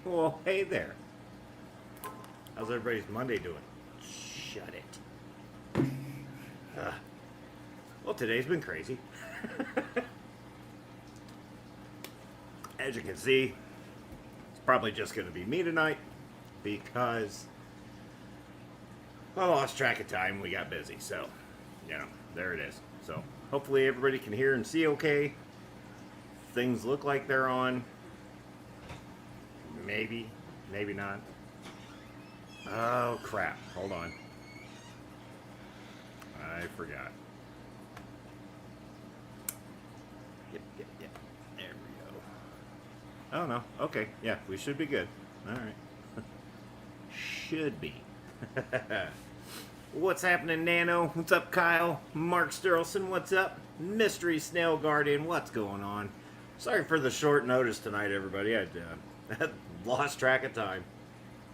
Well, hey there. How's everybody's Monday doing? Shut it. Well, today's been crazy. As you can see, it's probably just going to be me tonight because I lost track of time. We got busy. So, there it is. So, hopefully everybody can hear and see okay. Things look like they're on. Maybe, maybe not. Oh, crap. Hold on. I forgot. Yep. There we go. Oh, no. Okay. Yeah, we should be good. All right. Should be. What's happening, Nano? What's up, Kyle? Mark Sterlson, what's up? Mystery Snail Guardian, what's going on? Sorry for the short notice tonight, everybody. I lost track of time.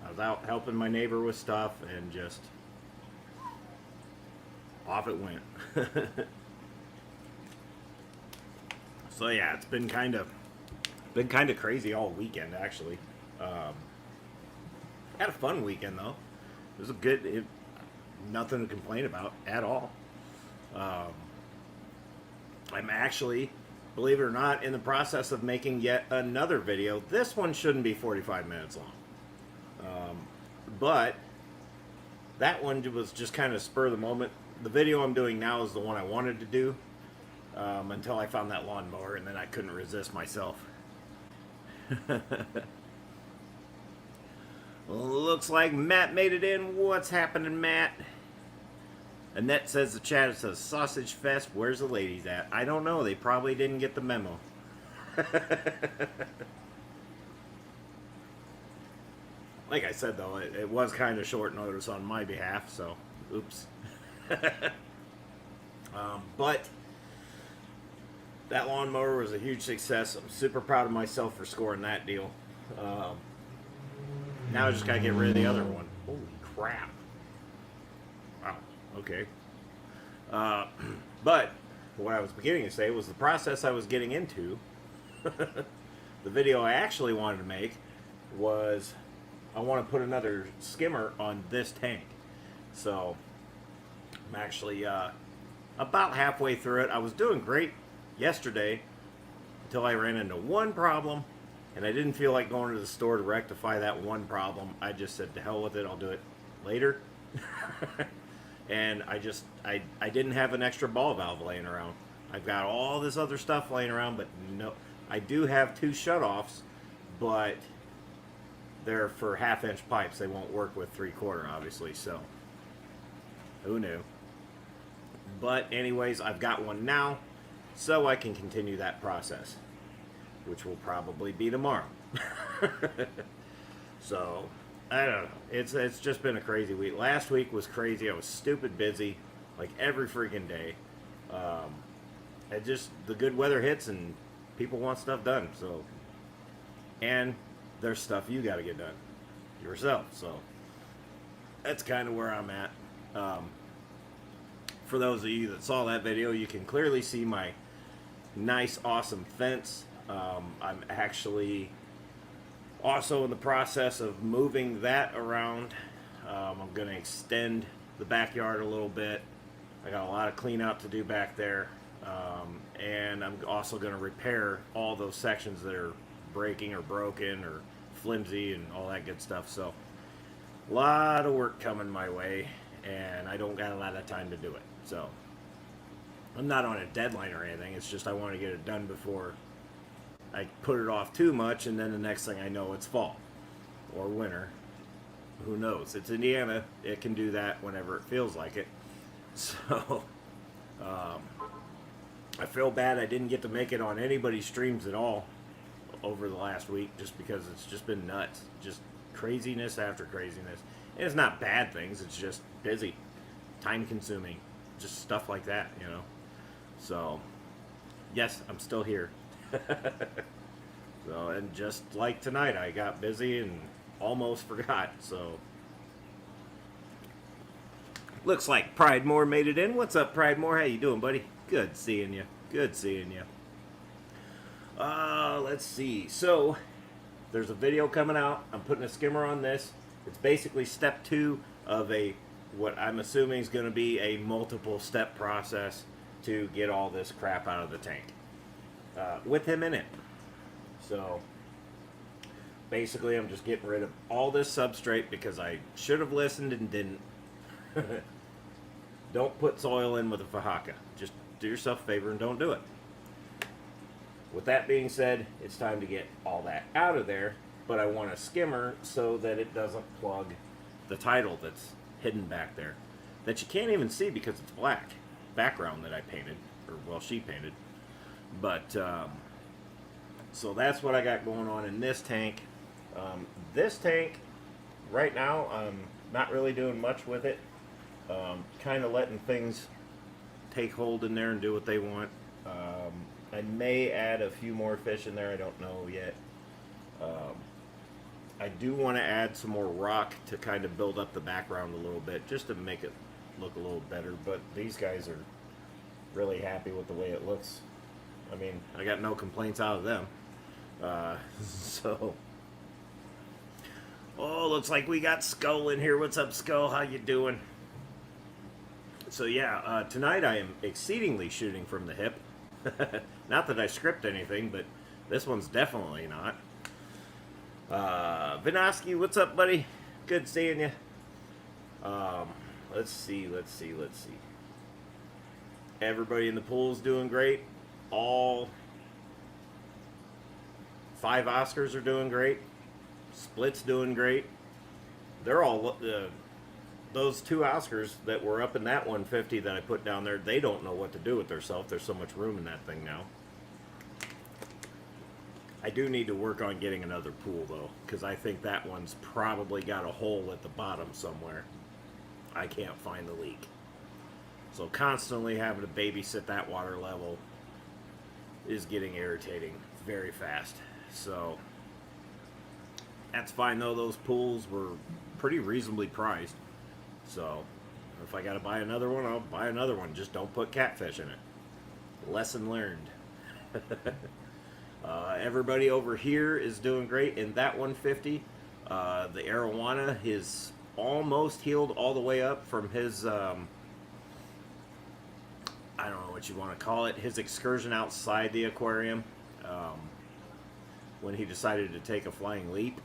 I was out helping my neighbor with stuff and just off it went. So yeah, it's been kind of crazy all weekend actually. Had a fun weekend though. It was nothing to complain about at all. I'm actually, believe it or not, in the process of making yet another video. This one shouldn't be 45 minutes long. But that one was just kind of spur of the moment. The video I'm doing now is the one I wanted to do until I found that lawnmower, and then I couldn't resist myself. Looks like Matt made it in. What's happening, Matt? Annette says the chat, it says Sausage Fest. Where's the ladies at? I don't know. They probably didn't get the memo. Like I said, though, it was kind of short notice on my behalf, so oops. But that lawnmower was a huge success. I'm super proud of myself for scoring that deal. Now I just gotta get rid of the other one. Holy crap. Wow, okay. But what I was beginning to say was the process I was getting into. The video I actually wanted to make was I want to put another skimmer on this tank. So I'm actually about halfway through it. I was doing great yesterday until I ran into one problem, and I didn't feel like going to the store to rectify that one problem. I just said to hell with it, I'll do it later. And I didn't have an extra ball valve laying around. I've got all this other stuff laying around, but no, I do have two shutoffs, but they're for half-inch pipes. They won't work with 3/4, obviously, so who knew? But anyways, I've got one now, so I can continue that process, which will probably be tomorrow. So I don't know. It's just been a crazy week. Last week was crazy. I was stupid busy, like every freaking day. The good weather hits and people want stuff done. So, and there's stuff you got to get done yourself. So that's kind of where I'm at. For those of you that saw that video, you can clearly see my nice, awesome fence. I'm actually also in the process of moving that around. I'm going to extend the backyard a little bit. I got a lot of clean out to do back there. And I'm also going to repair all those sections that are breaking or broken or flimsy and all that good stuff. So a lot of work coming my way, and I don't got a lot of time to do it. So I'm not on a deadline or anything. It's just I want to get it done before I put it off too much, and then the next thing I know, it's fall or winter. Who knows? It's Indiana. It can do that whenever it feels like it. So I feel bad I didn't get to make it on anybody's streams at all over the last week, just because it's just been nuts. Just craziness after craziness. And it's not bad things. It's just busy, time consuming, just stuff like that, So, yes, I'm still here. So, and just like tonight, I got busy and almost forgot. So, looks like Pride Moore made it in. What's up, Pride Moore? How you doing, buddy? Good seeing you. Good seeing you. Let's see. So, there's a video coming out. I'm putting a skimmer on this. It's basically step 2 of what I'm assuming is going to be a multiple step process to get all this crap out of the tank with him in it. So basically I'm just getting rid of all this substrate because I should have listened and didn't. Don't put soil in with a Fajaka. Just do yourself a favor and don't do it. With that being said, it's time to get all that out of there, but I want a skimmer so that it doesn't plug the title that's hidden back there that you can't even see because it's black background that I painted, or well, she painted. But so that's what I got going on in this tank. This tank right now, I'm not really doing much with it. Kind of letting things take hold in there and do what they want. I may add a few more fish in there. I don't know yet. I do want to add some more rock to kind of build up the background a little bit, just to make it look a little better. But these guys are really happy with the way it looks. I mean, I got no complaints out of them. So, oh, looks like we got Skull in here. What's up, Skull? How you doing? So yeah, tonight I am exceedingly shooting from the hip. Not that I script anything, but this one's definitely not. Vinoski, what's up, buddy? Good seeing you. Let's see. Everybody in the pool's doing great. All 5 Oscars are doing great. Split's doing great. They're all those 2 Oscars that were up in that 150 that I put down there. They don't know what to do with themselves. There's so much room in that thing now. I do need to work on getting another pool though, because I think that one's probably got a hole at the bottom somewhere. I can't find the leak. So constantly having to babysit that water level is getting irritating very fast. So that's fine though. Those pools were pretty reasonably priced. So if I got to buy another one, I'll buy another one. Just don't put catfish in it. Lesson learned. Everybody over here is doing great. In that 150, the arowana is almost healed all the way up from his, I don't know what you want to call it, his excursion outside the aquarium, when he decided to take a flying leap.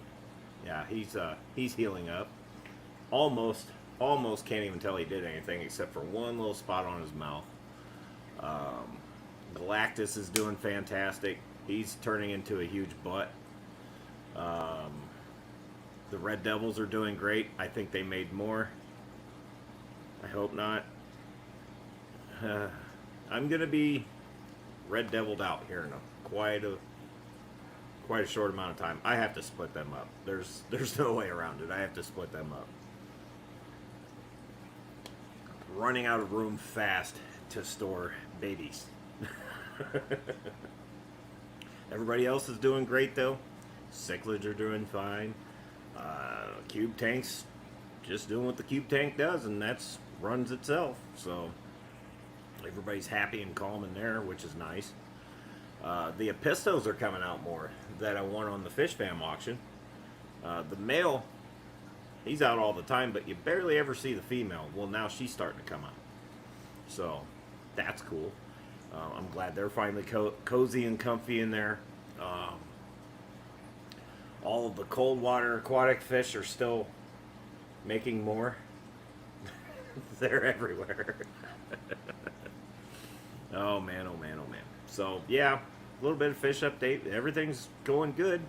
Yeah, he's healing up. Almost can't even tell he did anything except for one little spot on his mouth. Galactus is doing fantastic. He's turning into a huge butt. The Red Devils are doing great. I think they made more. I hope not. I'm gonna be Red Deviled out here in quite a short amount of time. I have to split them up. There's no way around it. I have to split them up. Running out of room fast to store babies. Everybody else is doing great though. Cichlids are doing fine. Cube tanks just doing what the cube tank does, and that's runs itself. So everybody's happy and calm in there, which is nice. The Epistos are coming out more that I won on the Fish Fam auction. The male, he's out all the time, but you barely ever see the female. Well, now she's starting to come out. So that's cool. I'm glad they're finally cozy and comfy in there. All of the cold water aquatic fish are still making more. They're everywhere. Oh man, oh man, oh man. So yeah, a little bit of fish update. Everything's going good,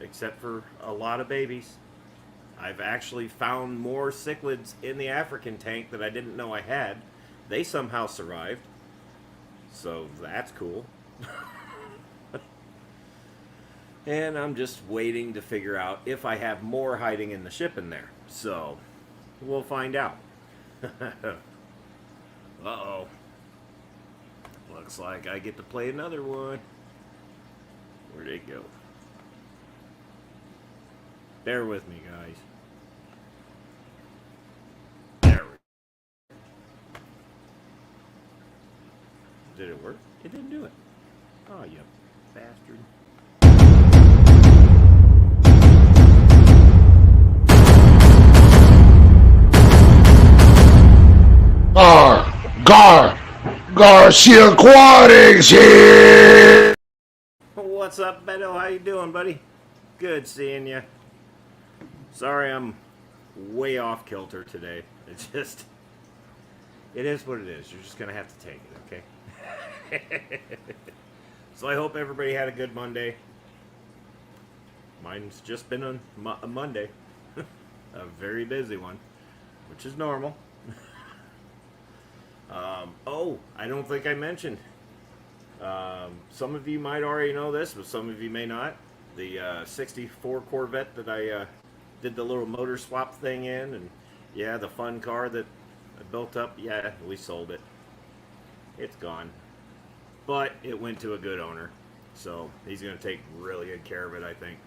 except for a lot of babies. I've actually found more cichlids in the African tank that I didn't know I had. They somehow survived. So that's cool. And I'm just waiting to figure out if I have more hiding in the ship in there. So we'll find out. Uh-oh. Looks like I get to play another one. Where'd it go? Bear with me, guys. There we go. Did it work? It didn't do it. Oh, you bastard. Garcia Aquatics here. What's up, Beto? How you doing, buddy? Good seeing you. Sorry I'm way off kilter today. It is what it is. You're just going to have to take it, okay? So I hope everybody had a good Monday. Mine's just been a Monday. A very busy one, which is normal. Oh, I don't think I mentioned. Some of you might already know this, but some of you may not. The 64 Corvette that I did the little motor swap thing in, and yeah, the fun car that I built up, yeah, we sold it. It's gone. But it went to a good owner, so he's going to take really good care of it, I think.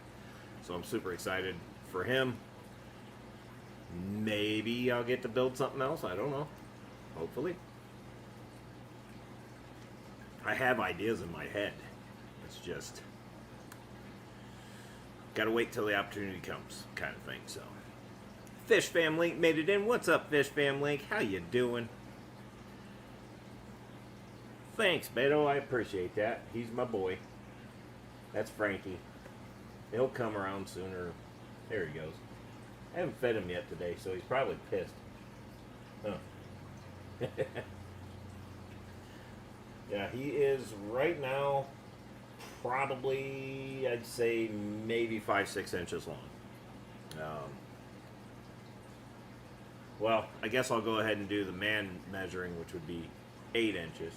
So I'm super excited for him. Maybe I'll get to build something else, I don't know. Hopefully. I have ideas in my head. It's just gotta wait till the opportunity comes, kind of thing. So, Fish Fam Link made it in. What's up, Fish Fam Link? How you doing? Thanks, Beto. I appreciate that. He's my boy. That's Frankie. He'll come around sooner. There he goes. I haven't fed him yet today, so he's probably pissed. Huh. Yeah, he is right now probably, I'd say, maybe 5-6 inches long. Well, I guess I'll go ahead and do the man measuring, which would be 8 inches.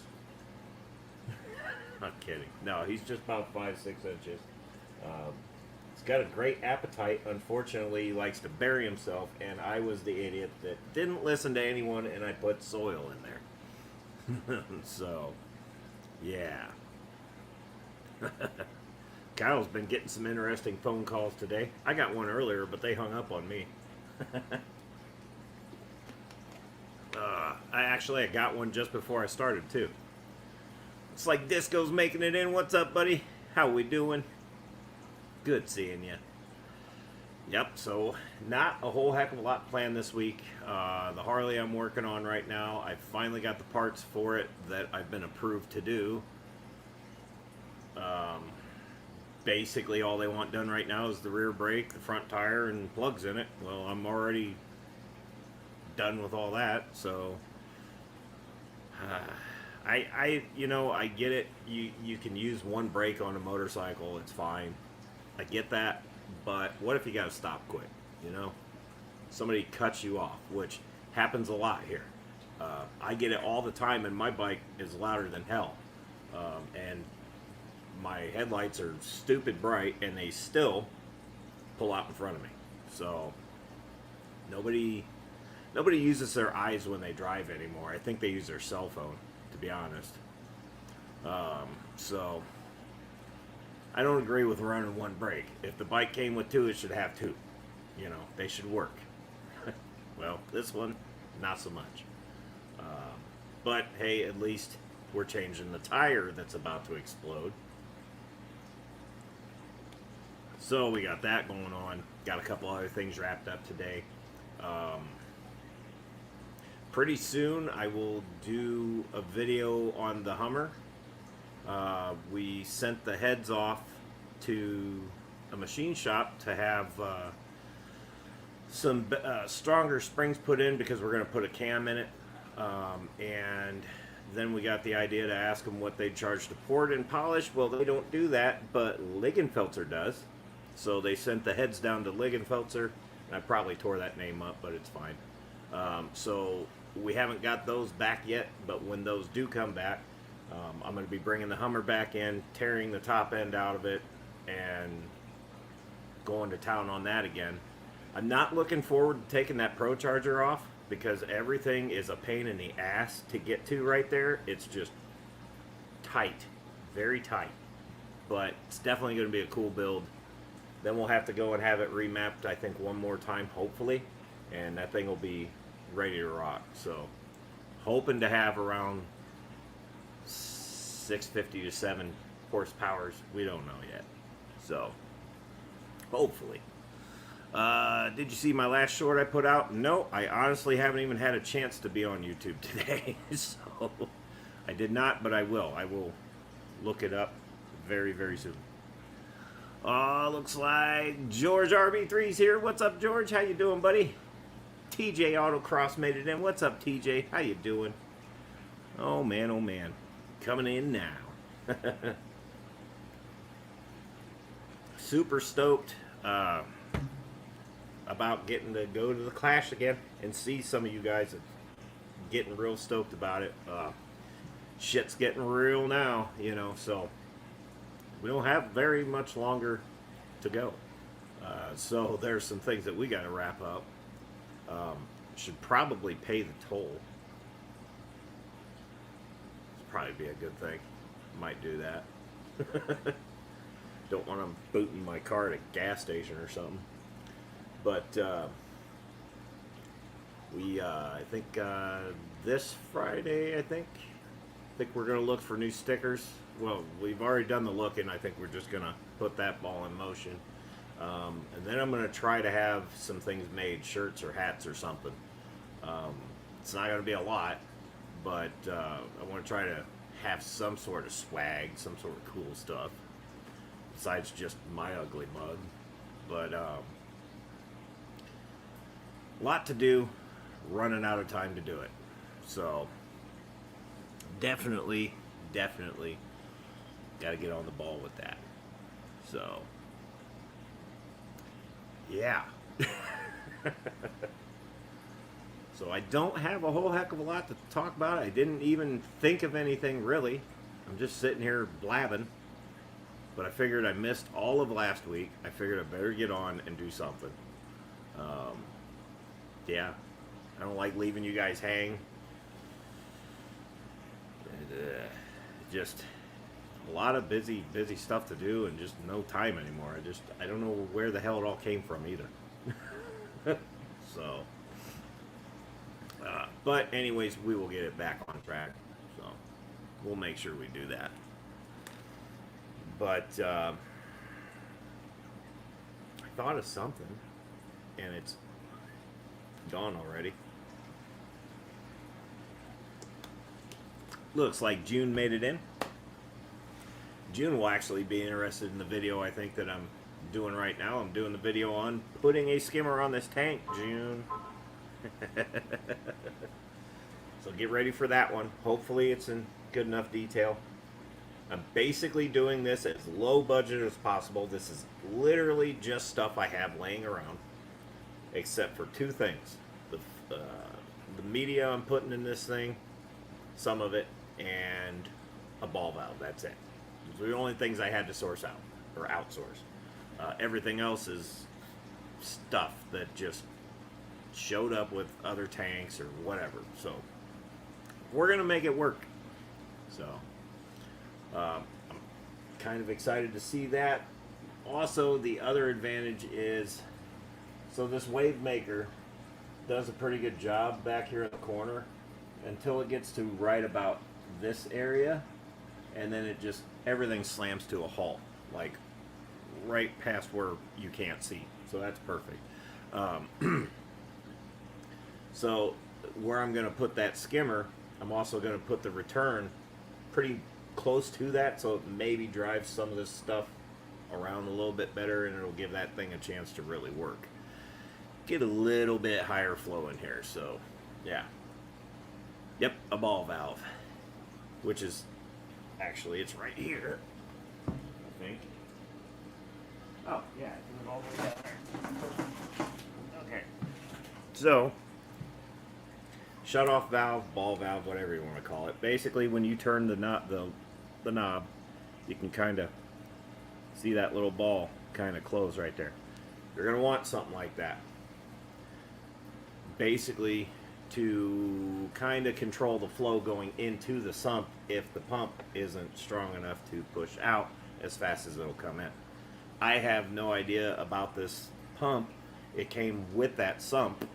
Not kidding. No, he's just about 5-6 inches. He's got a great appetite. Unfortunately, he likes to bury himself, and I was the idiot that didn't listen to anyone, and I put soil in there. So, yeah. Kyle's been getting some interesting phone calls today. I got one earlier, but they hung up on me. I got one just before I started, too. It's like Disco's making it in. What's up, buddy? How we doing? Good seeing you. Yep, so not a whole heck of a lot planned this week. The Harley I'm working on right now, I finally got the parts for it that I've been approved to do. Basically all they want done right now is the rear brake, the front tire, and plugs in it. Well, I'm already done with all that, so I get it. You can use one brake on a motorcycle, it's fine. I get that, but what if you gotta stop quick, you know? Somebody cuts you off, which happens a lot here. I get it all the time, and my bike is louder than hell. And my headlights are stupid bright, and they still pull out in front of me. So, nobody uses their eyes when they drive anymore. I think they use their cell phone, to be honest. So, I don't agree with running one brake. If the bike came with two, it should have two. You know, they should work. Well, this one, not so much. But, hey, at least we're changing the tire that's about to explode. So, we got that going on. Got a couple other things wrapped up today. Pretty soon, I will do a video on the Hummer. We sent the heads off to a machine shop to have some stronger springs put in because we're going to put a cam in it. And then we got the idea to ask them what they charge to port and polish. Well, they don't do that, but Ligenfelzer does. So they sent the heads down to Ligenfelzer. I probably tore that name up, but it's fine. So we haven't got those back yet, but when those do come back, I'm going to be bringing the Hummer back in, tearing the top end out of it, and going to town on that again. I'm not looking forward to taking that Pro Charger off because everything is a pain in the ass to get to right there. It's just tight, very tight, but it's definitely going to be a cool build. Then we'll have to go and have it remapped, I think, one more time, hopefully, and that thing will be ready to rock. So, hoping to have around 650 to 7 horsepowers. We don't know yet. So, hopefully. Did you see my last short I put out? No, I honestly haven't even had a chance to be on YouTube today. So I did not, but I will. I will look it up very, very soon. Looks like George RB3's here. What's up, George? How you doing, buddy? TJ Autocross made it in. What's up, TJ? How you doing? Oh, man, oh, man. Coming in now. Super stoked about getting to go to the Clash again and see some of you guys getting real stoked about it. Shit's getting real now, you know, so we don't have very much longer to go. So there's some things that we got to wrap up. Should probably pay the toll. It'd probably be a good thing. Might do that. Don't want them booting my car at a gas station or something. But I think this Friday, I think we're gonna look for new stickers. Well, we've already done the looking. I think we're just gonna put that ball in motion, and then I'm gonna try to have some things made, shirts or hats or something. It's not gonna be a lot, but I want to try to have some sort of swag, some sort of cool stuff besides just my ugly mug. But lot to do, running out of time to do it. So definitely got to get on the ball with that. So yeah. So I don't have a whole heck of a lot to talk about. I didn't even think of anything really. I'm just sitting here blabbing. But I figured I missed all of last week. I figured I better get on and do something. Yeah, I don't like leaving you guys hang. Just a lot of busy stuff to do and just no time anymore. I don't know where the hell it all came from either. So, but anyways, we will get it back on track. So we'll make sure we do that. But I thought of something, and it's gone already. Looks like June made it in. June will actually be interested in the video I think that I'm doing right now. I'm doing the video on putting a skimmer on this tank, June. So get ready for that one. Hopefully it's in good enough detail. I'm basically doing this as low budget as possible. This is literally just stuff I have laying around, except for two things. The media I'm putting in this thing, some of it, and a ball valve. That's it. Those are the only things I had to source out, or outsource. Everything else is stuff that just showed up with other tanks or whatever. So we're going to make it work. So I'm kind of excited to see that. Also, the other advantage is, so this wave maker does a pretty good job back here in the corner until it gets to right about this area, and then it just, everything slams to a halt, like right past where you can't see. So that's perfect. So where I'm going to put that skimmer, I'm also going to put the return pretty close to that, so it maybe drives some of this stuff around a little bit better, and it'll give that thing a chance to really work. Get a little bit higher flow in here. So yeah, yep, a ball valve, which is actually, it's right here, I think. Oh yeah, it's all the way down there. Okay, so shut off valve, ball valve, whatever you want to call it. Basically, when you turn the knob, you can kind of see that little ball kind of close right there. You're going to want something like that, basically, to kind of control the flow going into the sump if the pump isn't strong enough to push out as fast as it'll come in. I have no idea about this pump. It came with that sump.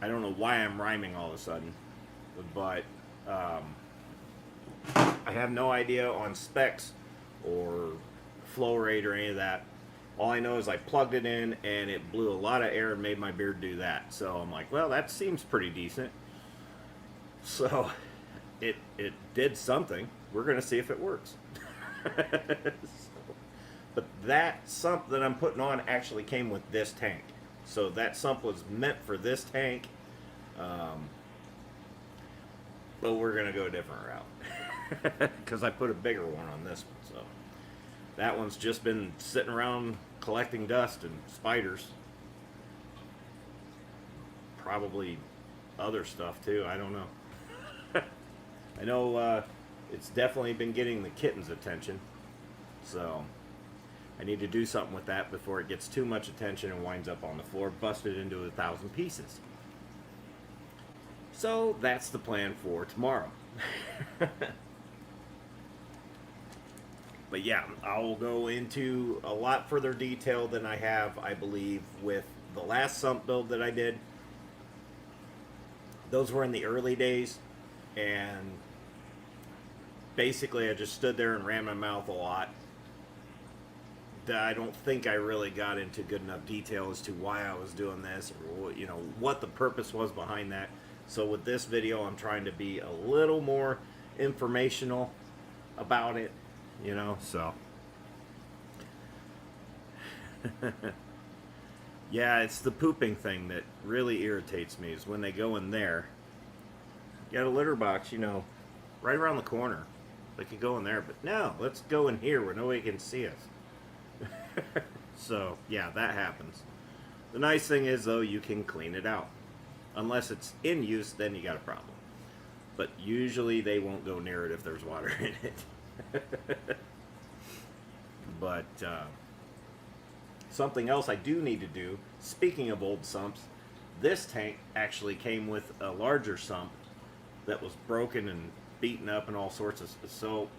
I don't know why I'm rhyming all of a sudden, but I have no idea on specs or flow rate or any of that. All I know is I plugged it in and it blew a lot of air and made my beard do that. So I'm like, well, that seems pretty decent. So it did something. We're going to see if it works. But that sump that I'm putting on actually came with this tank. So that sump was meant for this tank. But we're going to go a different route. Because I put a bigger one on this one. So that one's just been sitting around collecting dust and spiders. Probably other stuff too. I don't know. I know it's definitely been getting the kitten's attention. So I need to do something with that before it gets too much attention and winds up on the floor, busted into 1,000 pieces. So that's the plan for tomorrow. But yeah, I'll go into a lot further detail than I have, I believe, with the last sump build that I did. Those were in the early days, and basically I just stood there and ran my mouth a lot. I don't think I really got into good enough detail as to why I was doing this, or what the purpose was behind that. So with this video, I'm trying to be a little more informational about it, so. Yeah, it's the pooping thing that really irritates me, is when they go in there. You got a litter box, right around the corner. They could go in there, but no, let's go in here where nobody can see us. So, yeah, that happens. The nice thing is, though, you can clean it out. Unless it's in use, then you got a problem. But usually they won't go near it if there's water in it. But something else I do need to do, speaking of old sumps, this tank actually came with a larger sump that was broken and beaten up and all sorts of stuff. So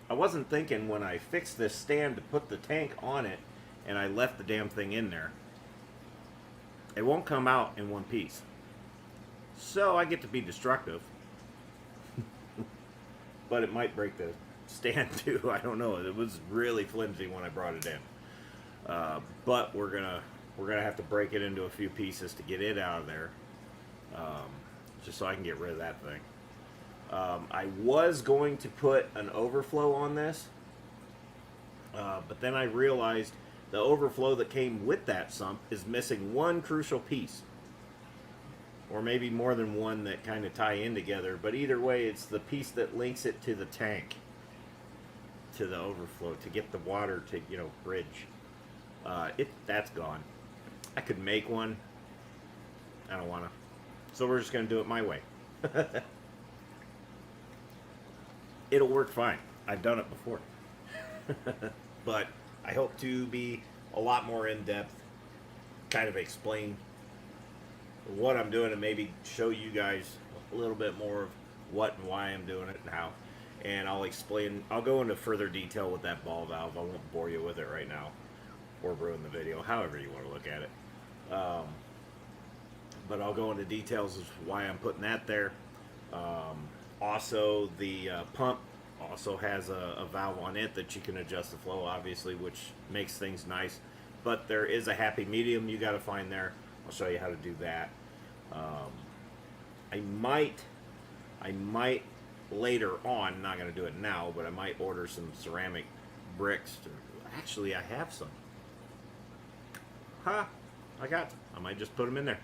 I wasn't thinking when I fixed this stand to put the tank on it and I left the damn thing in there, it won't come out in one piece. So I get to be destructive. But it might break the stand too. I don't know. It was really flimsy when I brought it in. But we're gonna have to break it into a few pieces to get it out of there. Just so I can get rid of that thing. I was going to put an overflow on this. But then I realized the overflow that came with that sump is missing one crucial piece. Or maybe more than one that kind of tie in together. But either way, it's the piece that links it to the tank. To the overflow. To get the water to, bridge. That's gone. I could make one. I don't want to. So we're just going to do it my way. It'll work fine. I've done it before. But I hope to be a lot more in-depth. Kind of explain what I'm doing and maybe show you guys a little bit more of what and why I'm doing it and how. And I'll go into further detail with that ball valve. I won't bore you with it right now or ruin the video, however you want to look at it. But I'll go into details of why I'm putting that there. Also, the pump also has a valve on it that you can adjust the flow, obviously, which makes things nice. But there is a happy medium you got to find there. I'll show you how to do that. I might later on, not going to do it now, but I might order some ceramic bricks. Actually, I have some. I might just put them in there.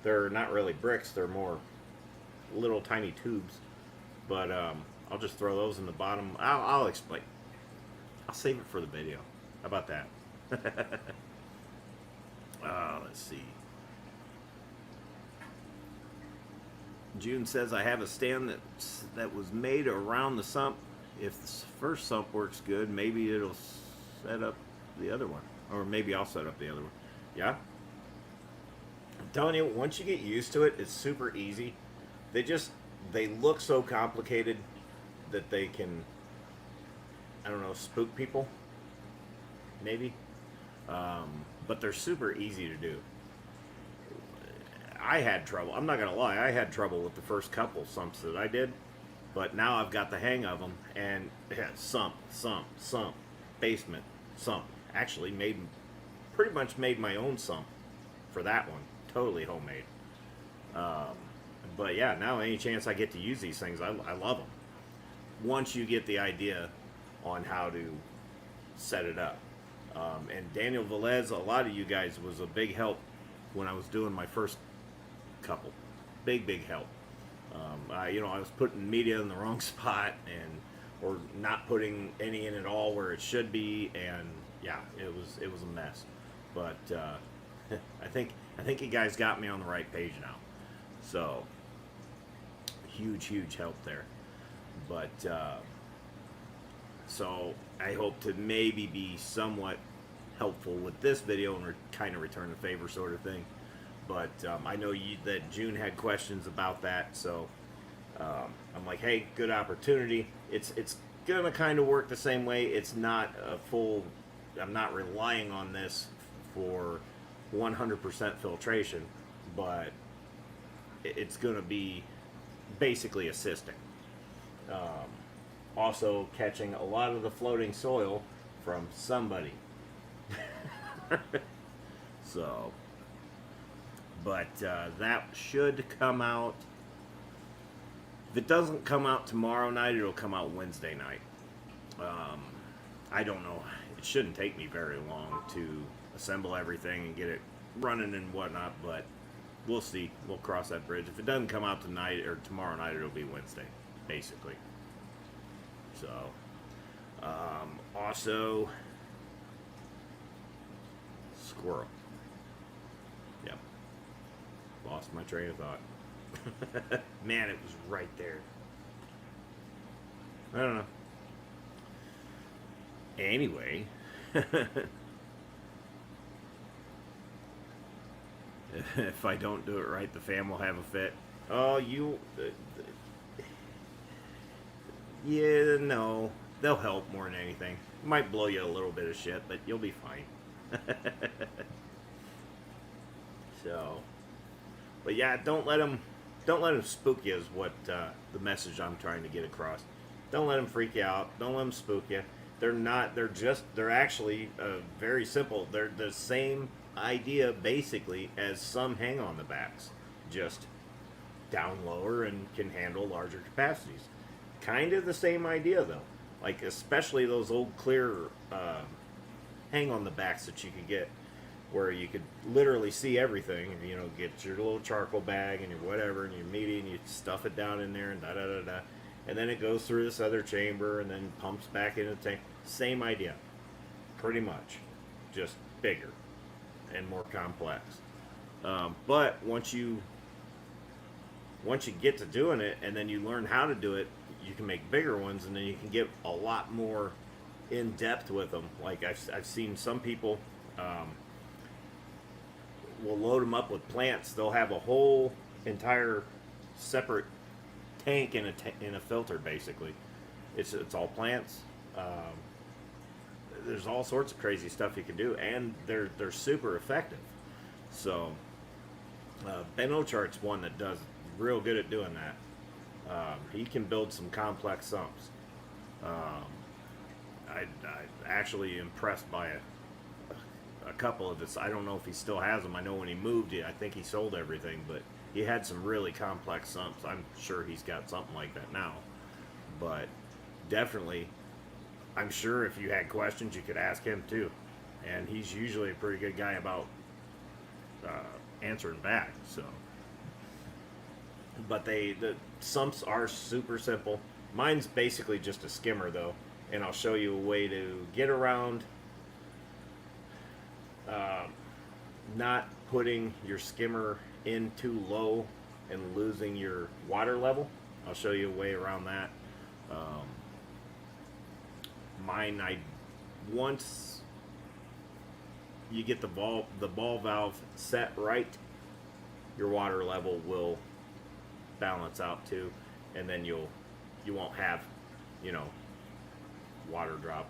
They're not really bricks, they're more little tiny tubes. But I'll just throw those in the bottom. I'll explain. I'll save it for the video. How about that? Let's see. June says I have a stand that was made around the sump. If the first sump works good, maybe it'll set up the other one. Or maybe I'll set up the other one. Yeah? I'm telling you, once you get used to it, it's super easy. They look so complicated that they can, I don't know, spook people. Maybe. But they're super easy to do. I had trouble. I'm not going to lie. I had trouble with the first couple sumps that I did. But now I've got the hang of them. And yeah, sump, basement, sump. actually pretty much made my own sump for that one, totally homemade. Um, but yeah, now any chance I get to use these things, I love them. Once you get the idea on how to set it up. And Daniel Velez, a lot of you guys was a big help when I was doing my first couple. Big help. I was putting media in the wrong spot or not putting any in at all where it should be, and yeah, it was a mess. But I think you guys got me on the right page now. So huge help there. But so I hope to maybe be somewhat helpful with this video and kind of return the favor sort of thing. But I know that June had questions about that, so I'm like, hey, good opportunity. It's gonna kind of work the same way. It's not a full. I'm not relying on this for 100% filtration, but it's gonna be basically assisting. Also catching a lot of the floating soil from somebody. So, but that should come out. If it doesn't come out tomorrow night, it'll come out Wednesday night. I don't know. It shouldn't take me very long to assemble everything and get it running and whatnot, but we'll see. We'll cross that bridge. If it doesn't come out tonight or tomorrow night, it'll be Wednesday, basically. So, also, squirrel. Yep. Lost my train of thought. Man, it was right there. I don't know. Anyway. If I don't do it right, the fam will have a fit. Oh, yeah, no. They'll help more than anything. Might blow you a little bit of shit, but you'll be fine. So, but yeah, don't let them spook you is what the message I'm trying to get across. Don't let them freak you out. Don't let them spook you. They're actually very simple. They're the same idea basically as some hang on the backs, just down lower and can handle larger capacities. Kind of the same idea though. Like especially those old clear hang on the backs that you could get where you could literally see everything. Get your little charcoal bag and your whatever and your media and you stuff it down in there and da da da da. And then it goes through this other chamber and then pumps back into the tank. Same idea. Pretty much. Just bigger and more complex. But once you get to doing it and then you learn how to do it, you can make bigger ones and then you can get a lot more in depth with them. Like I've seen some people will load them up with plants. They'll have a whole entire separate tank in a filter basically. It's all plants. There's all sorts of crazy stuff you can do, and they're super effective. So Ben Ochart's one that does real good at doing that. He can build some complex sumps. I actually impressed by a couple of this. I don't know if he still has them. I know when he moved, I think he sold everything, but he had some really complex sumps. I'm sure he's got something like that now. But definitely, I'm sure if you had questions, you could ask him too. And he's usually a pretty good guy about answering back. So, but the sumps are super simple. Mine's basically just a skimmer though, and I'll show you a way to get around not putting your skimmer in too low and losing your water level. I'll show you a way around that. Mine, once you get the ball valve set right, your water level will balance out too, and then you won't have water drop.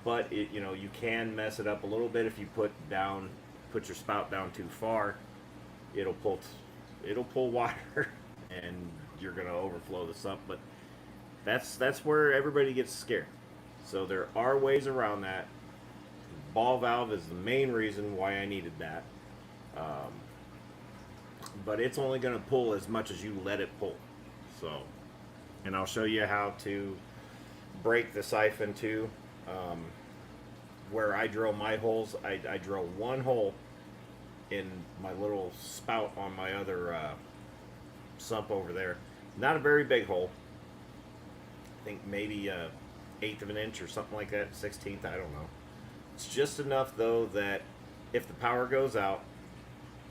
But you can mess it up a little bit if you put your spout down too far. It'll pull water, and you're gonna overflow the sump. But that's where everybody gets scared. So there are ways around that. ball valve is the main reason why I needed that. But it's only going to pull as much as you let it pull. So, and I'll show you how to break the siphon too. Where I drill my holes, I drill one hole in my little spout on my other sump over there. Not a very big hole. I think maybe 1/8 of an inch or something like that, 1/16, I don't know. It's just enough though that if the power goes out,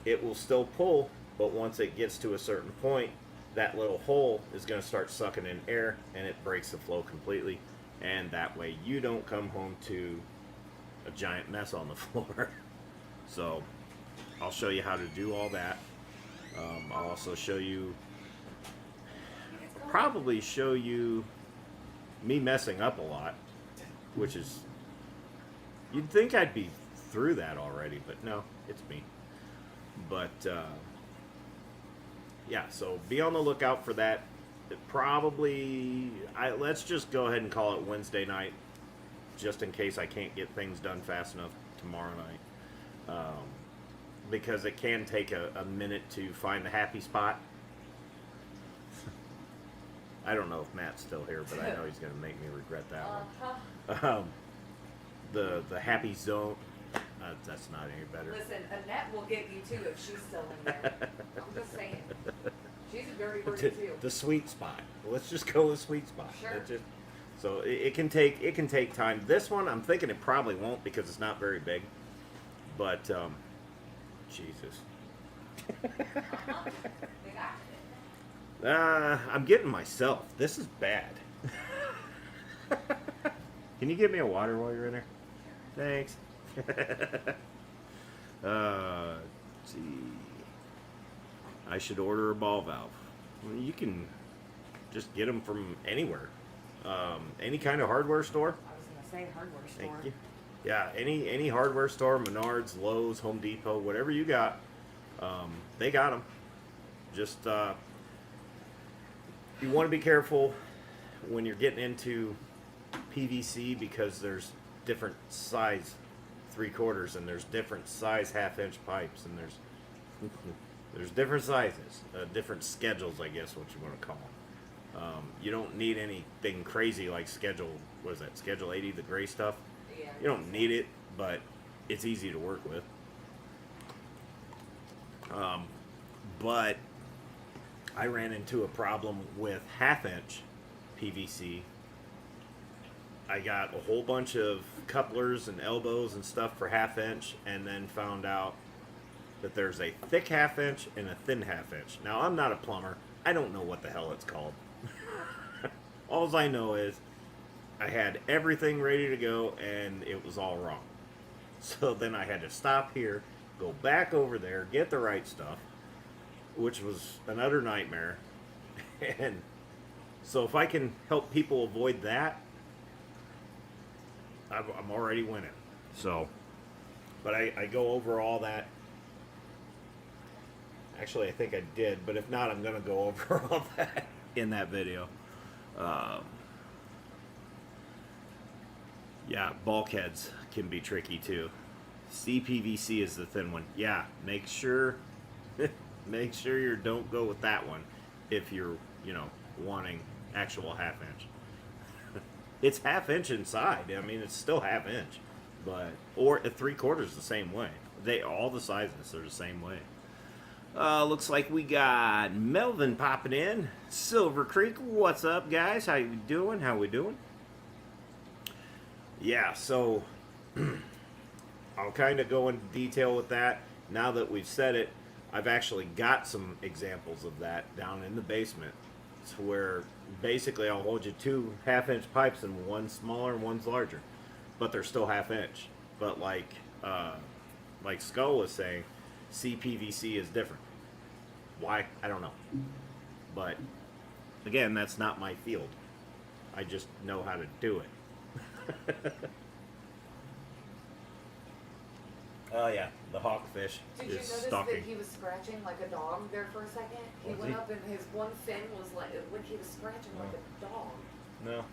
it will still pull, but once it gets to a certain point, that little hole is going to start sucking in air and it breaks the flow completely. And that way you don't come home to a giant mess on the floor. So I'll show you how to do all that. I'll also show you, probably show you me messing up a lot, which is, you'd think I'd be through that already, but no, it's me. But yeah, so be on the lookout for that. It probably, let's just go ahead and call it Wednesday night, just in case I can't get things done fast enough tomorrow night. Because it can take a minute to find the happy spot. I don't know if Matt's still here, but I know he's going to make me regret that one. The happy zone, that's not any better. Listen, Annette will get you too if she's still in there. I'm just saying. She's a dirty birdie too. The sweet spot. Let's just go with sweet spot. Sure. So it can take time. This one, I'm thinking it probably won't because it's not very big. But Jesus. I'm getting myself. This is bad. Can you get me a water while you're in there? Thanks. Let's see. I should order a ball valve. Well, you can just get them from anywhere. Any kind of hardware store. I was going to say hardware store. Thank you. Yeah, any hardware store, Menards, Lowe's, Home Depot, whatever you got, they got them. Just you want to be careful when you're getting into PVC because there's different size 3/4 and there's different size 1/2-inch pipes and there's different sizes, different schedules, I guess what you want to call them. You don't need anything crazy like Schedule 80, the gray stuff. Yeah. You don't need it, but it's easy to work with. But I ran into a problem with 1/2-inch PVC. I got a whole bunch of couplers and elbows and stuff for 1/2-inch, and then found out that there's a thick 1/2-inch and a thin 1/2-inch. Now, I'm not a plumber. I don't know what the hell it's called. All I know is I had everything ready to go, and it was all wrong. So then I had to stop here, go back over there, get the right stuff, which was another nightmare. And so if I can help people avoid that, I'm already winning. So, but I go over all that. Actually, I think I did, but if not, I'm going to go over all that in that video. Yeah, bulkheads can be tricky too. CPVC is the thin one. Yeah, make sure you don't go with that one if you're, wanting actual 1/2-inch. It's 1/2-inch inside. I mean, it's still 1/2-inch, but or a 3/4 the same way. All the sizes are the same way. Looks like we got Melvin popping in. Silver Creek, what's up, guys? How you doing? How we doing? Yeah, so I'll kind of go into detail with that. Now that we've said it, I've actually got some examples of that down in the basement. It's where basically I'll hold you 2 1/2-inch pipes and one's smaller and one's larger, but they're still 1/2-inch. But like Skull was saying, CPVC is different. Why? I don't know. But again, that's not my field. I just know how to do it. Oh yeah, the hawkfish Did you is notice stalking. that he was scratching like a dog there for a second? He Was went he? up and his one fin was like he was scratching like a dog. No.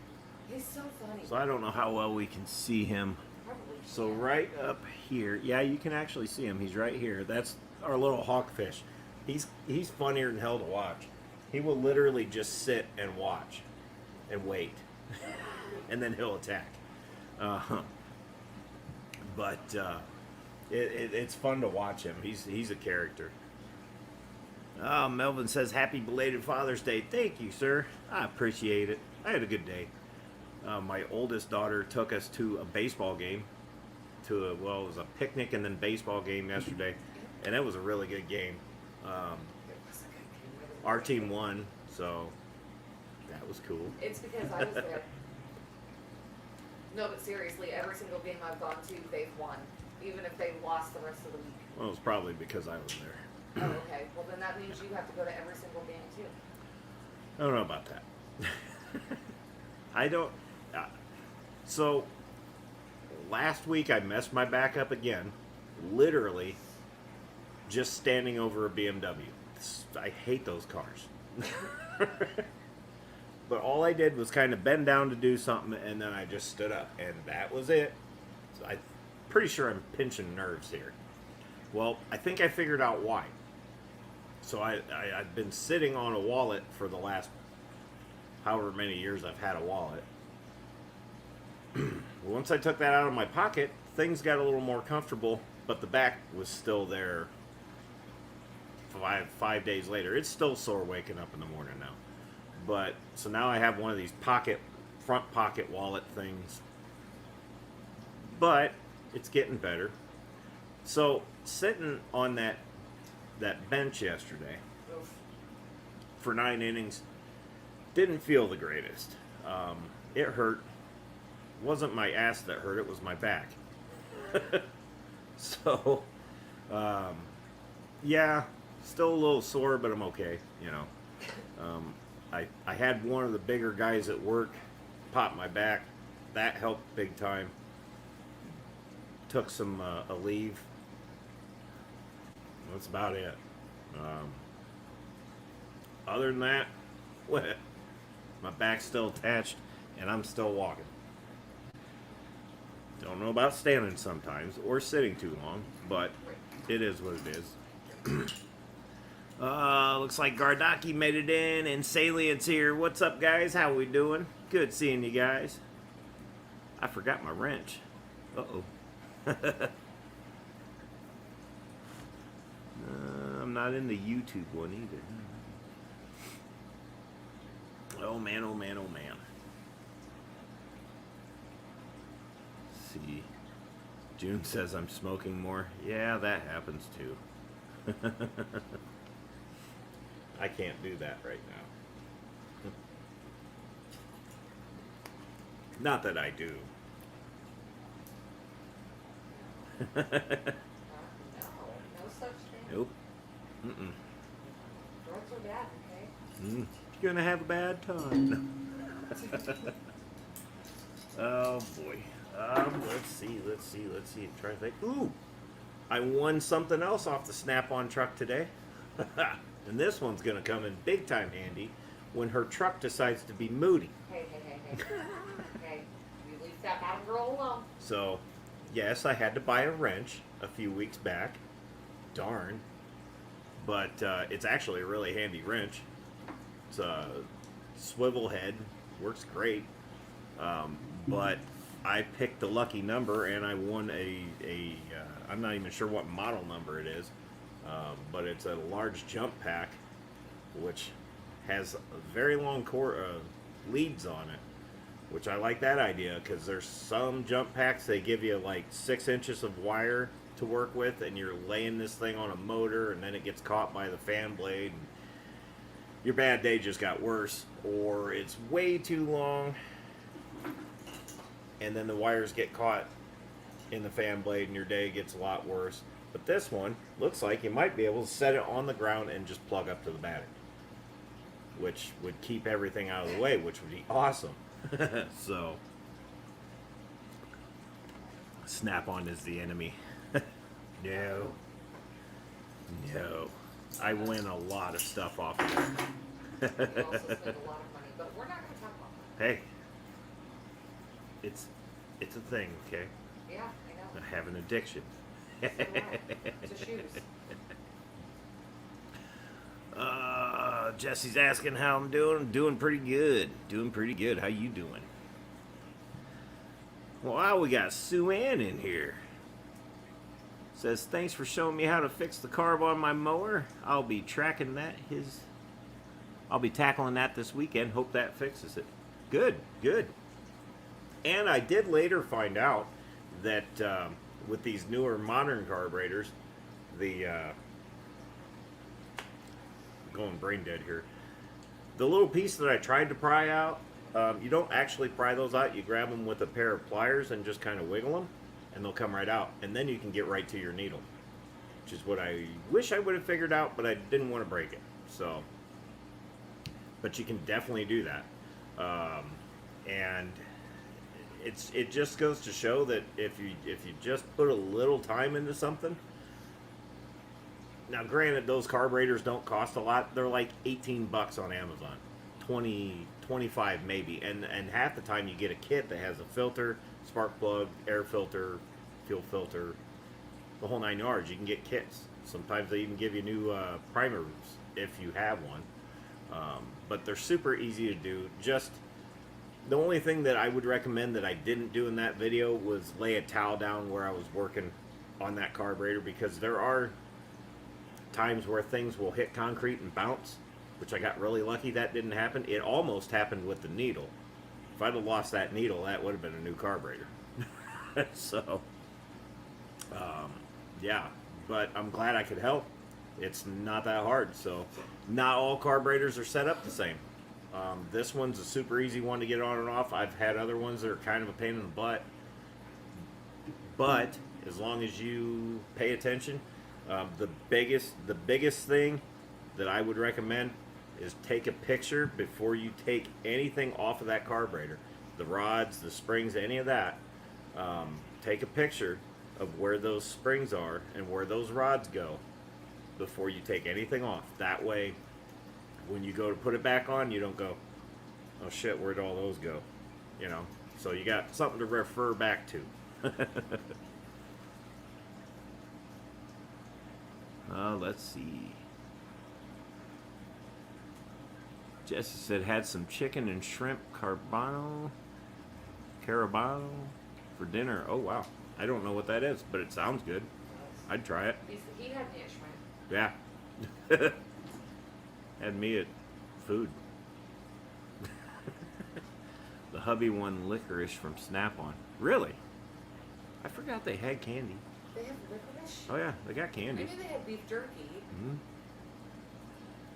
He's so funny. So I don't know how well we can see him. Probably. So right up here, yeah, you can actually see him. He's right here. That's our little hawkfish. He's funnier than hell to watch. He will literally just sit and watch and wait, and then he'll attack. But it's fun to watch him. He's a character. Oh, Melvin says, happy belated Father's Day. Thank you, sir. I appreciate it. I had a good day. My oldest daughter took us to a baseball game. It was a picnic and then baseball game yesterday. And it was a really good game. Our team won, so that was cool. It's because I was there. No, but seriously, every single game I've gone to, they've won. Even if they lost the rest of the week. Well, it was probably because I was there. Oh, okay. Well, then that means you have to go to every single game, too. I don't know about that. I don't. So, last week I messed my back up again. Literally, just standing over a BMW. I hate those cars. But all I did was kind of bend down to do something, and then I just stood up, and that was it. So I'm pretty sure I'm pinching nerves here. Well, I think I figured out why. So I've been sitting on a wallet for the last however many years I've had a wallet. Once I took that out of my pocket, things got a little more comfortable, but the back was still there 5 days later. It's still sore waking up in the morning now. But, so now I have one of these front pocket wallet things. But, it's getting better. So, sitting on that bench yesterday for 9 innings didn't feel the greatest. It hurt. It wasn't my ass that hurt, it was my back. So, yeah, still a little sore, but I'm okay, you know. I had one of the bigger guys at work pop my back. That helped big time. Took some a leave. That's about it. Other than that, my back's still attached, and I'm still walking. Don't know about standing sometimes, or sitting too long, but it is what it is. Looks like Gardaki made it in, and Salient's here. What's up, guys? How we doing? Good seeing you guys. I forgot my wrench. Uh-oh. I'm not in the YouTube one either. Oh man, oh man, oh man. Let's see. June says I'm smoking more. Yeah, that happens too. I can't do that right now. Not that I do. No such thing. Nope. Mm-mm. Drugs are bad, okay? You're gonna have a bad time. Oh boy. Let's see. I'm trying to think. Ooh, I won something else off the Snap-on truck today. And this one's gonna come in big time handy when her truck decides to be moody. Hey. Okay, you leave that mountain girl alone. So, yes, I had to buy a wrench a few weeks back. Darn. But it's actually a really handy wrench. It's a swivel head. Works great. But I picked the lucky number and I won I'm not even sure what model number it is. But it's a large jump pack, which has a very long leads on it. Which I like that idea, because there's some jump packs, they give you like 6 inches of wire to work with, and you're laying this thing on a motor, and then it gets caught by the fan blade, and your bad day just got worse. Or it's way too long, and then the wires get caught in the fan blade, and your day gets a lot worse. But this one looks like you might be able to set it on the ground and just plug up to the battery, which would keep everything out of the way, which would be awesome. So, Snap-on is the enemy. No. I win a lot of stuff off of it. We also spend a lot of money, but we're not going to talk about that. Hey, it's a thing, okay? Yeah, I know. I have an addiction. So do I. To shoes. Jesse's asking how I'm doing. I'm doing pretty good. Doing pretty good. How you doing? Wow, we got Sue Ann in here. Says, thanks for showing me how to fix the carb on my mower. I'll be tackling that this weekend. Hope that fixes it. Good, good. And I did later find out that with these newer modern carburetors, the going brain dead here. The little piece that I tried to pry out, you don't actually pry those out. You grab them with a pair of pliers and just kind of wiggle them, and they'll come right out. And then you can get right to your needle, which is what I wish I would have figured out, but I didn't want to break it. So, but you can definitely do that. And it just goes to show that if you just put a little time into something. Now, granted, those carburetors don't cost a lot. They're like $18 on Amazon, 20, 25 maybe, and half the time you get a kit that has a filter, spark plug, air filter, fuel filter, the whole 9 yards. You can get kits. Sometimes they even give you new primers if you have one. But they're super easy to do. Just the only thing that I would recommend that I didn't do in that video was lay a towel down where I was working on that carburetor, because there are times where things will hit concrete and bounce, which I got really lucky that didn't happen. It almost happened with the needle. If I'd have lost that needle, that would have been a new carburetor. So, yeah, but I'm glad I could help. It's not that hard. So, not all carburetors are set up the same. This one's a super easy one to get on and off. I've had other ones that are kind of a pain in the butt. But as long as you pay attention, the biggest thing that I would recommend is take a picture before you take anything off of that carburetor. The rods, the springs, any of that. Take a picture of where those springs are and where those rods go before you take anything off. That way, when you go to put it back on, you don't go, oh shit, where'd all those go? You know, so you got something to refer back to. Let's see. Jesse said had some chicken and shrimp carabano for dinner. Oh wow, I don't know what that is, but it sounds good. I'd try it. He had me at shrimp. Yeah. Had me at food. The hubby won licorice from Snap-on. Really? I forgot they had candy. They have licorice? Oh yeah, they got candy. I knew they had beef jerky. Mm-hmm.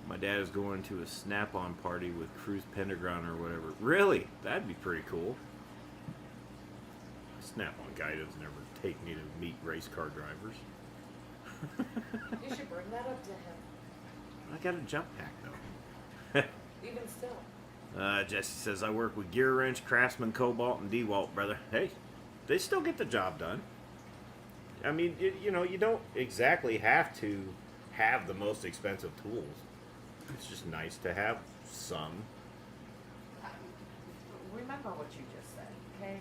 My dad is going to a Snap-on party with Cruz Penderground or whatever. Really? That'd be pretty cool. Snap-on guy doesn't ever take me to meet race car drivers. You should bring that up to him. I got a jump pack though. Even still. Jesse says I work with Gear Wrench, Craftsman, Cobalt, and DeWalt, brother. Hey, they still get the job done. I mean, you know, you don't exactly have to have the most expensive tools. It's just nice to have some. Remember what you just said, okay?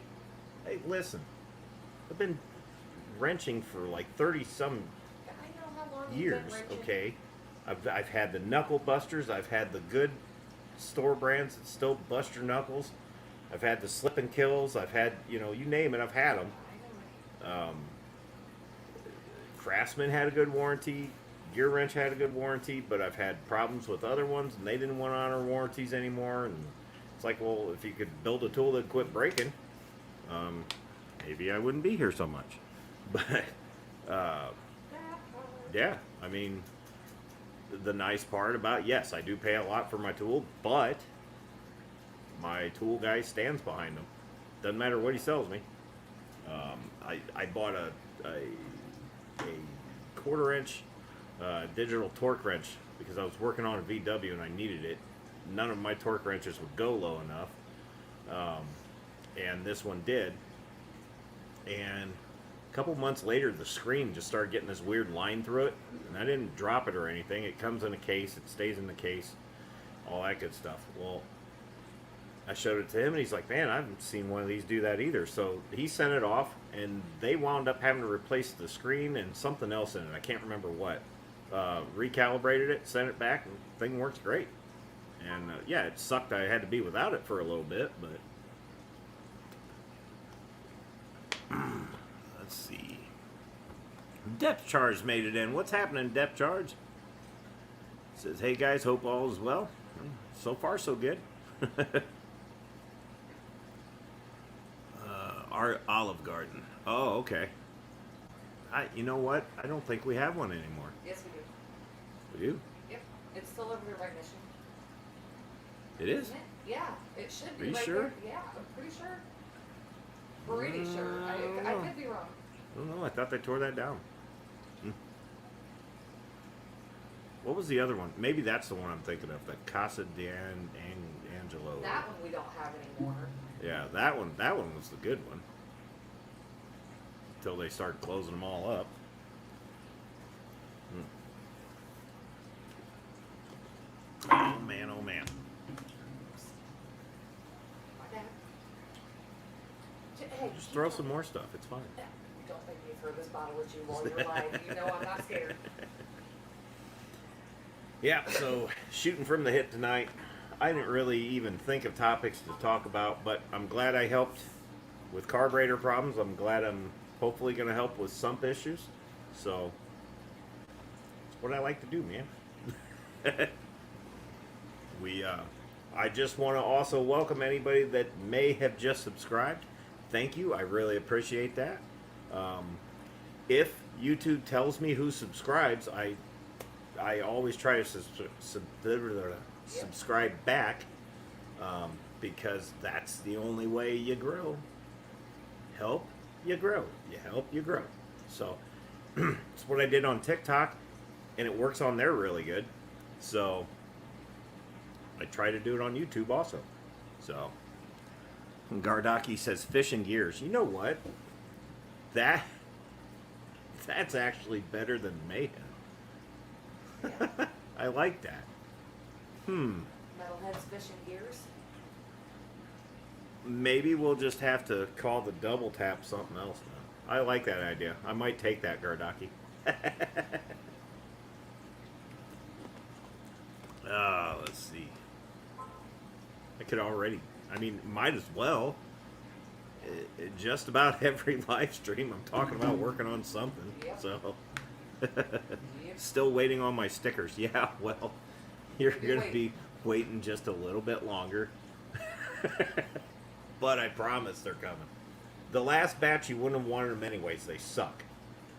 Hey, listen. I've been wrenching for like 30-some I know how long you've years, been wrenching. okay? I've had the knuckle busters. I've had the good store brands that still bust your knuckles. I've had the slip and kills. I've had, you know, you name it, I've had them. Craftsman had a good warranty. Gear Wrench had a good warranty, but I've had problems with other ones, and they didn't want to honor warranties anymore. And it's like, well, if you could build a tool that'd quit breaking, maybe I wouldn't be here so much. But yeah, I mean, the nice part about, yes, I do pay a lot for my tool, but my tool guy stands behind them. Doesn't matter what he sells me. I bought a 1/4-inch digital torque wrench because I was working on a VW and I needed it. None of my torque wrenches would go low enough, and this one did. And a couple months later, the screen just started getting this weird line through it, and I didn't drop it or anything. It comes in a case, it stays in the case, all that good stuff. Well, I showed it to him, and he's like, "Man, I haven't seen one of these do that either." So he sent it off, and they wound up having to replace the screen and something else in it. I can't remember what. Recalibrated it, sent it back, and the thing works great. And yeah, it sucked. I had to be without it for a little bit, but let's see. Depth charge made it in. What's happening, depth charge? Says, "Hey guys, hope all is well." So far, so good. Our Olive Garden. Oh, okay. You know what? I don't think we have one anymore. Yes, we do. We do? Yep. It's still over here by Mission. It is? Isn't it? Yeah, it should be Are you right sure? there. Yeah, I'm pretty sure. Pretty sure. I could be wrong. I don't know. I thought they tore that down. What was the other one? Maybe that's the one I'm thinking of. The Casa Angelo. That one we don't have anymore. Yeah, that one. That one was the good one. Until they started closing them all up. Oh man! Oh man! My bad. Hey, Just throw some more stuff. It's fine. Don't make me throw this bottle at you while you're live. You know I'm not scared. Yeah, so shooting from the hip tonight. I didn't really even think of topics to talk about, but I'm glad I helped with carburetor problems. I'm glad I'm hopefully going to help with sump issues. So, it's what I like to do, man. I just want to also welcome anybody that may have just subscribed. Thank you. I really appreciate that. If YouTube tells me who subscribes, I always try to subscribe back because that's the only way you grow. Help, you grow. You help, you grow. So it's what I did on TikTok, and it works on there really good. So I try to do it on YouTube also. So Gardaki says fishing gears. You know what? That's actually better than MayheM. Yeah. I like that. Metalhead's fishing gears. Maybe we'll just have to call the double tap something else now. I like that idea. I might take that, Gardaki. Let's see. I could already. I mean, might as well. Just about every live stream, I'm talking about working on something. Yep. So. Yep. Still waiting on my stickers. Yeah, well, you're going to wait. be waiting just a little bit longer. But I promise they're coming. The last batch, you wouldn't have wanted them anyways. They suck.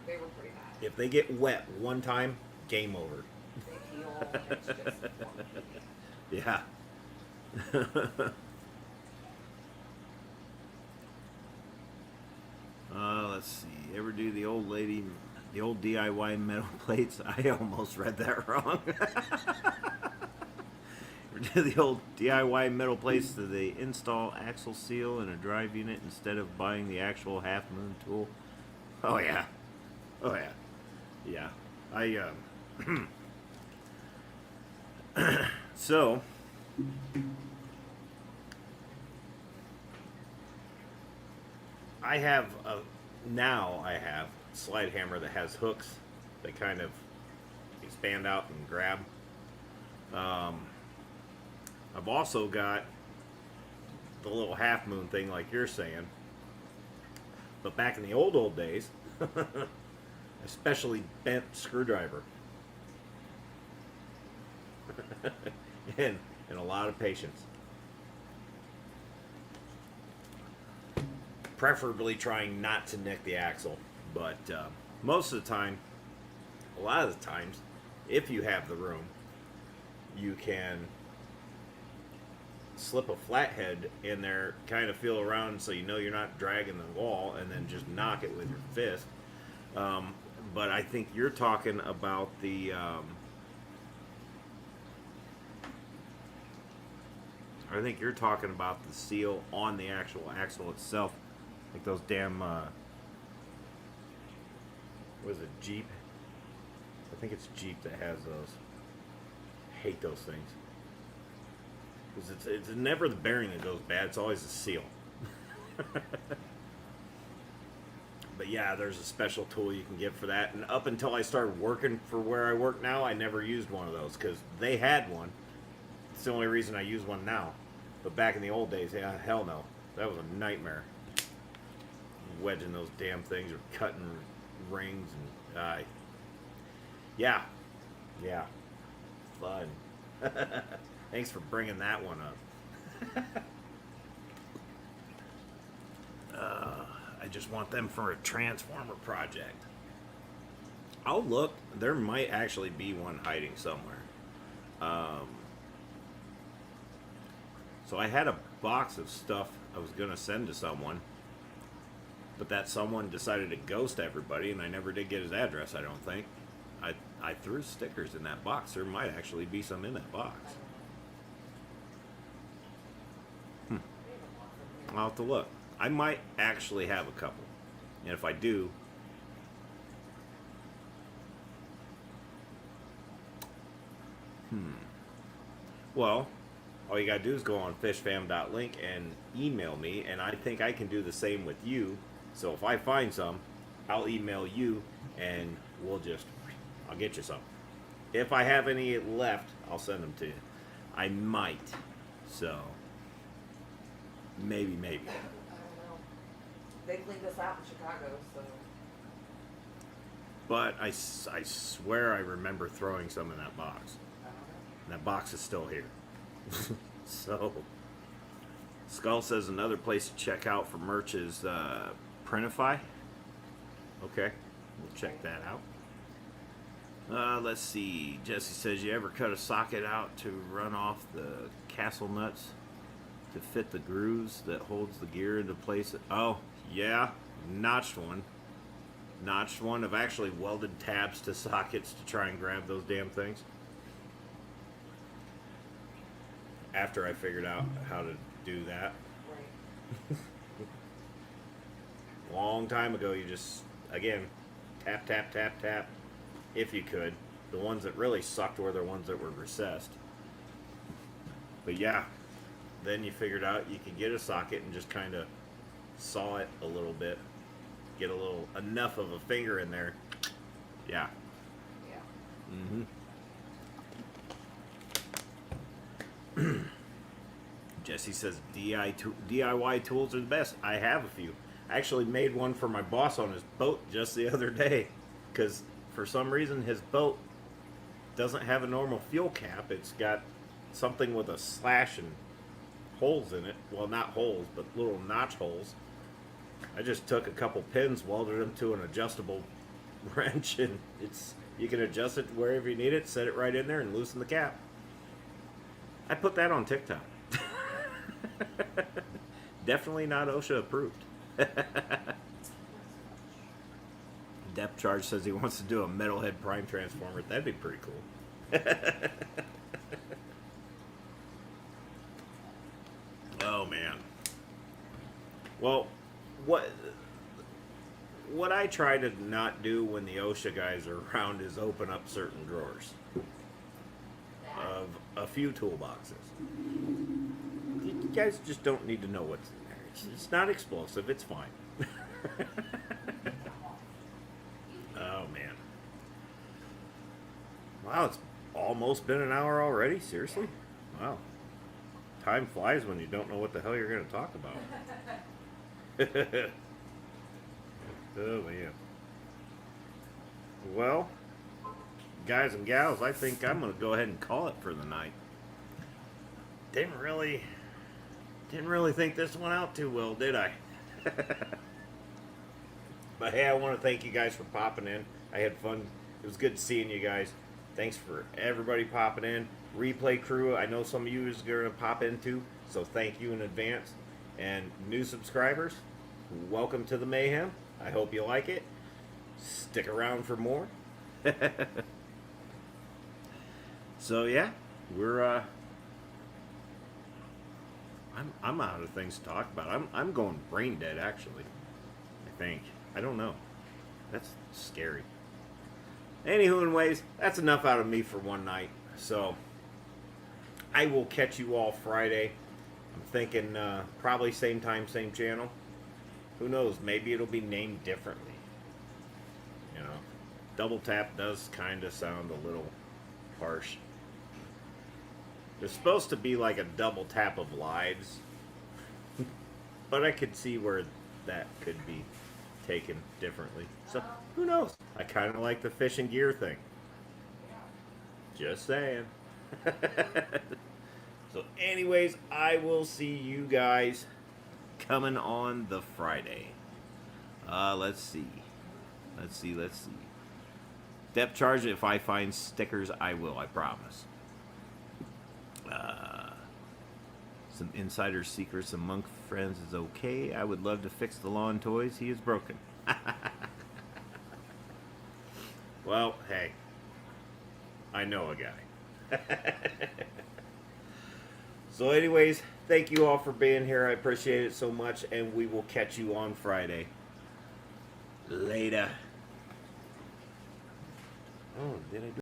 They were pretty bad. If they get wet one time, game over. They peel and it's just funky. Yeah. Let's see. Ever do the old DIY metal plates? I almost read that wrong. Ever do the old DIY metal plates that they install axle seal in a drive unit instead of buying the actual half moon tool? Oh yeah. Oh yeah. Yeah. So I have a slide hammer that has hooks that kind of expand out and grab. I've also got the little half moon thing like you're saying. But back in the old days, especially bent screwdriver. and a lot of patience. Preferably trying not to nick the axle, but most of the time, a lot of the times, if you have the room, you can slip a flathead in there, kind of feel around so you know you're not dragging the wall, and then just knock it with your fist. But I think you're talking about the seal on the actual axle itself. Like those damn, what is it, Jeep? I think it's Jeep that has those. I hate those things. 'Cause it's never the bearing that goes bad, it's always the seal. But yeah, there's a special tool you can get for that. And up until I started working for where I work now, I never used one of those because they had one. It's the only reason I use one now. But back in the old days, yeah, hell no. That was a nightmare. Wedging those damn things or cutting rings and yeah. Fun. Thanks for bringing that one up. I just want them for a transformer project. I'll look. There might actually be one hiding somewhere. So I had a box of stuff I was going to send to someone, but that someone decided to ghost everybody, and I never did get his address, I don't think. I threw stickers in that box. There might actually be some in that box. I'll have to look. I might actually have a couple. And if I do, well, all you gotta do is go on fishfam.link and email me, and I think I can do the same with you. So if I find some, I'll email you, and I'll get you some. If I have any left, I'll send them to you. I might. So, maybe. I don't know. They cleaned us out in Chicago, so. But I swear I remember throwing some in that box. I don't know. And that box is still here. So, Skull says another place to check out for merch is Printify. Okay, we'll check that out. Let's see. Jesse says, you ever cut a socket out to run off the castle nuts to fit the grooves that holds the gear into place? Oh, yeah. Notched one. I've actually welded tabs to sockets to try and grab those damn things. After I figured out how to do that. Right. Long time ago, you just, again, tap, tap, tap, tap, if you could. The ones that really sucked were the ones that were recessed. But yeah, then you figured out you could get a socket and just kind of saw it a little bit. Get enough of a finger in there. Yeah. Yeah. Jesse says DIY tools are the best. I have a few. I actually made one for my boss on his boat just the other day because for some reason his boat doesn't have a normal fuel cap. It's got something with a slash and holes in it. Well, not holes, but little notch holes. I just took a couple pins, welded them to an adjustable wrench, and you can adjust it wherever you need it, set it right in there, and loosen the cap. I put that on TikTok. Definitely not OSHA approved. Depth Charge says he wants to do a Metalhead Prime Transformer. That'd be pretty cool. Oh man. Well, what I try to not do when the OSHA guys are around is open up certain drawers of a few toolboxes. You guys just don't need to know what's in there. It's not explosive. It's fine. Oh, man. Wow, it's almost been an hour already? Seriously? Wow. Time flies when you don't know what the hell you're going to talk about. Oh, man. Well, guys and gals, I think I'm going to go ahead and call it for the night. Didn't really think this one out too well, did I? But hey, I want to thank you guys for popping in. I had fun. It was good seeing you guys. Thanks for everybody popping in. Replay crew, I know some of you is going to pop into, so thank you in advance. And new subscribers, welcome to the Mayhem. I hope you like it. Stick around for more. So yeah, we're I'm out of things to talk about. I'm going brain dead actually. I think. I don't know. That's scary. Anywho, anyways, that's enough out of me for one night. So I will catch you all Friday. I'm thinking probably same time, same channel. Who knows? Maybe it'll be named differently. You know, Double Tap does kind of sound a little harsh. There's supposed to be like a double tap of lives, but I could see where that could be taken differently. So who knows? I kind of like the fish and gear thing. Just saying. So anyways, I will see you guys coming on the Friday. Let's see. Depth charge, if I find stickers, I will, I promise. Some insider secrets among friends is okay. I would love to fix the lawn toys. He is broken. Well, hey. I know a guy. So anyways, thank you all for being here. I appreciate it so much, and we will catch you on Friday. Later. Oh, did I do